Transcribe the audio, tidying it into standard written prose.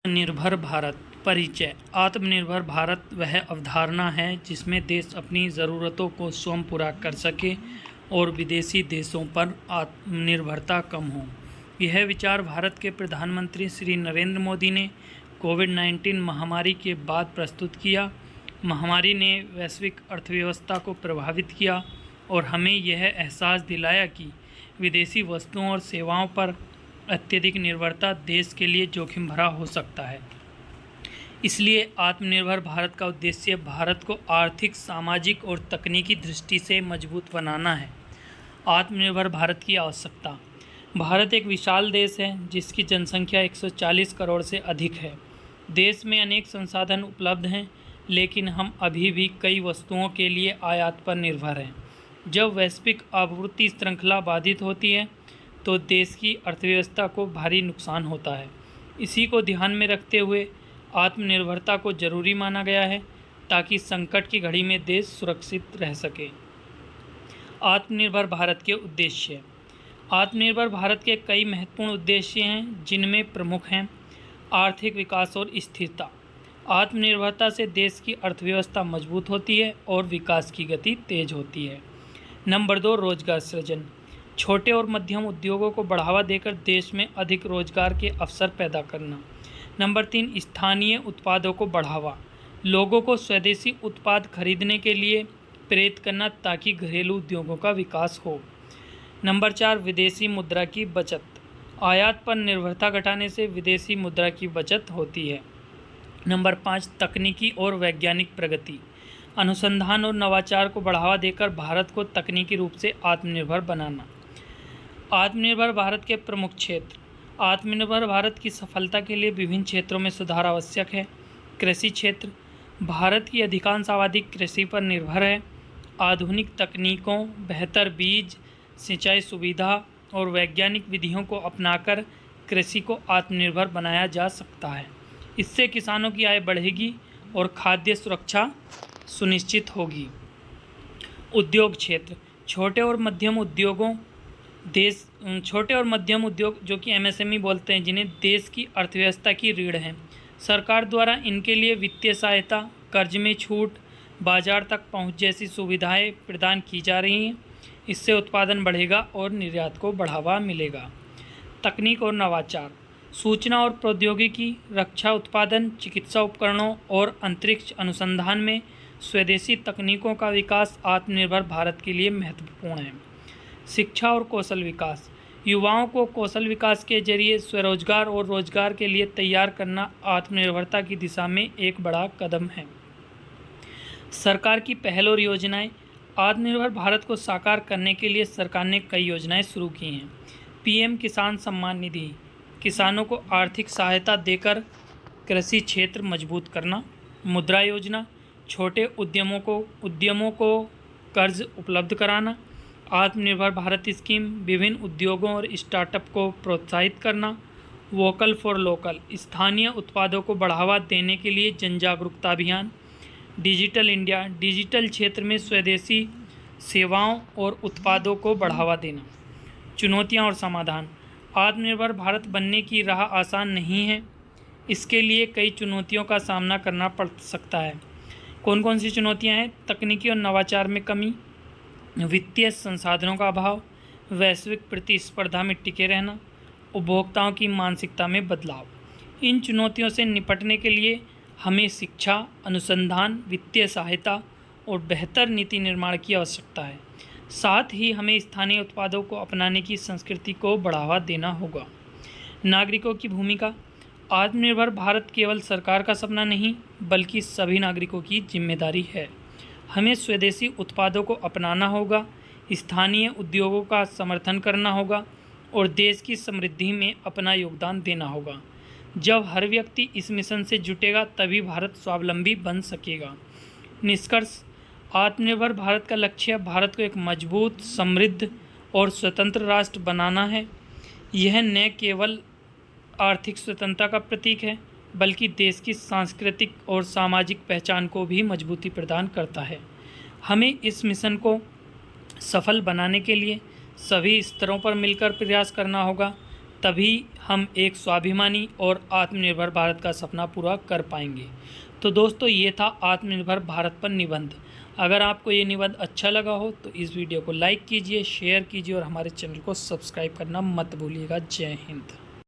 आत्मनिर्भर भारत परिचय। आत्मनिर्भर भारत वह अवधारणा है जिसमें देश अपनी ज़रूरतों को स्वयं पूरा कर सके और विदेशी देशों पर आत्मनिर्भरता कम हो। यह विचार भारत के प्रधानमंत्री श्री नरेंद्र मोदी ने कोविड-19 महामारी के बाद प्रस्तुत किया। महामारी ने वैश्विक अर्थव्यवस्था को प्रभावित किया और हमें यह एहसास दिलाया कि विदेशी वस्तुओं और सेवाओं पर अत्यधिक निर्भरता देश के लिए जोखिम भरा हो सकता है। इसलिए आत्मनिर्भर भारत का उद्देश्य भारत को आर्थिक, सामाजिक और तकनीकी दृष्टि से मजबूत बनाना है। आत्मनिर्भर भारत की आवश्यकता। भारत एक विशाल देश है जिसकी जनसंख्या 140 करोड़ से अधिक है। देश में अनेक संसाधन उपलब्ध हैं, लेकिन हम अभी भी कई वस्तुओं के लिए आयात पर निर्भर हैं। जब वैश्विक आपूर्ति श्रृंखला बाधित होती है तो देश की अर्थव्यवस्था को भारी नुकसान होता है। इसी को ध्यान में रखते हुए आत्मनिर्भरता को जरूरी माना गया है ताकि संकट की घड़ी में देश सुरक्षित रह सके। आत्मनिर्भर भारत के उद्देश्य। आत्मनिर्भर भारत के कई महत्वपूर्ण उद्देश्य हैं, जिनमें प्रमुख हैं आर्थिक विकास और स्थिरता। आत्मनिर्भरता से देश की अर्थव्यवस्था मजबूत होती है और विकास की गति तेज होती है। नंबर 2, रोजगार सृजन। छोटे और मध्यम उद्योगों को बढ़ावा देकर देश में अधिक रोजगार के अवसर पैदा करना। नंबर 3, स्थानीय उत्पादों को बढ़ावा। लोगों को स्वदेशी उत्पाद खरीदने के लिए प्रेरित करना ताकि घरेलू उद्योगों का विकास हो। नंबर 4, विदेशी मुद्रा की बचत। आयात पर निर्भरता घटाने से विदेशी मुद्रा की बचत होती है। नंबर 5, तकनीकी और वैज्ञानिक प्रगति। अनुसंधान और नवाचार को बढ़ावा देकर भारत को तकनीकी रूप से आत्मनिर्भर बनाना। आत्मनिर्भर भारत के प्रमुख क्षेत्र। आत्मनिर्भर भारत की सफलता के लिए विभिन्न क्षेत्रों में सुधार आवश्यक है। कृषि क्षेत्र। भारत की अधिकांश आबादी कृषि पर निर्भर है। आधुनिक तकनीकों, बेहतर बीज, सिंचाई सुविधा और वैज्ञानिक विधियों को अपनाकर कृषि को आत्मनिर्भर बनाया जा सकता है। इससे किसानों की आय बढ़ेगी और खाद्य सुरक्षा सुनिश्चित होगी। उद्योग क्षेत्र। छोटे और मध्यम उद्योग जो कि MSME बोलते हैं, जिन्हें देश की अर्थव्यवस्था की रीढ़ हैं। सरकार द्वारा इनके लिए वित्तीय सहायता, कर्ज में छूट, बाजार तक पहुंच जैसी सुविधाएं प्रदान की जा रही हैं। इससे उत्पादन बढ़ेगा और निर्यात को बढ़ावा मिलेगा। तकनीक और नवाचार। सूचना और प्रौद्योगिकी, रक्षा उत्पादन, चिकित्सा उपकरणों और अंतरिक्ष अनुसंधान में स्वदेशी तकनीकों का विकास आत्मनिर्भर भारत के लिए महत्वपूर्ण है। शिक्षा और कौशल विकास। युवाओं को कौशल विकास के जरिए स्वरोजगार और रोजगार के लिए तैयार करना आत्मनिर्भरता की दिशा में एक बड़ा कदम है। सरकार की पहल और योजनाएं। आत्मनिर्भर भारत को साकार करने के लिए सरकार ने कई योजनाएं शुरू की हैं। PM किसान सम्मान निधि, किसानों को आर्थिक सहायता देकर कृषि क्षेत्र मजबूत करना। मुद्रा योजना, छोटे उद्यमों को कर्ज उपलब्ध कराना। आत्मनिर्भर भारत स्कीम, विभिन्न उद्योगों और स्टार्टअप को प्रोत्साहित करना। वोकल फॉर लोकल, स्थानीय उत्पादों को बढ़ावा देने के लिए जन जागरूकता अभियान। डिजिटल इंडिया, डिजिटल क्षेत्र में स्वदेशी सेवाओं और उत्पादों को बढ़ावा देना। चुनौतियां और समाधान। आत्मनिर्भर भारत बनने की राह आसान नहीं है। इसके लिए कई चुनौतियों का सामना करना पड़ सकता है। कौन कौन सी चुनौतियां हैं? तकनीकी और नवाचार में कमी, वित्तीय संसाधनों का अभाव, वैश्विक प्रतिस्पर्धा में टिके रहना, उपभोक्ताओं की मानसिकता में बदलाव। इन चुनौतियों से निपटने के लिए हमें शिक्षा, अनुसंधान, वित्तीय सहायता और बेहतर नीति निर्माण की आवश्यकता है। साथ ही हमें स्थानीय उत्पादों को अपनाने की संस्कृति को बढ़ावा देना होगा। नागरिकों की भूमिका। आत्मनिर्भर भारत केवल सरकार का सपना नहीं, बल्कि सभी नागरिकों की जिम्मेदारी है। हमें स्वदेशी उत्पादों को अपनाना होगा, स्थानीय उद्योगों का समर्थन करना होगा और देश की समृद्धि में अपना योगदान देना होगा। जब हर व्यक्ति इस मिशन से जुटेगा तभी भारत स्वावलंबी बन सकेगा। निष्कर्ष। आत्मनिर्भर भारत का लक्ष्य भारत को एक मजबूत, समृद्ध और स्वतंत्र राष्ट्र बनाना है। यह न केवल आर्थिक स्वतंत्रता का प्रतीक है, बल्कि देश की सांस्कृतिक और सामाजिक पहचान को भी मजबूती प्रदान करता है। हमें इस मिशन को सफल बनाने के लिए सभी स्तरों पर मिलकर प्रयास करना होगा तभी हम एक स्वाभिमानी और आत्मनिर्भर भारत का सपना पूरा कर पाएंगे। तो दोस्तों, ये था आत्मनिर्भर भारत पर निबंध। अगर आपको ये निबंध अच्छा लगा हो तो इस वीडियो को लाइक कीजिए, शेयर कीजिए और हमारे चैनल को सब्सक्राइब करना मत भूलिएगा। जय हिंद।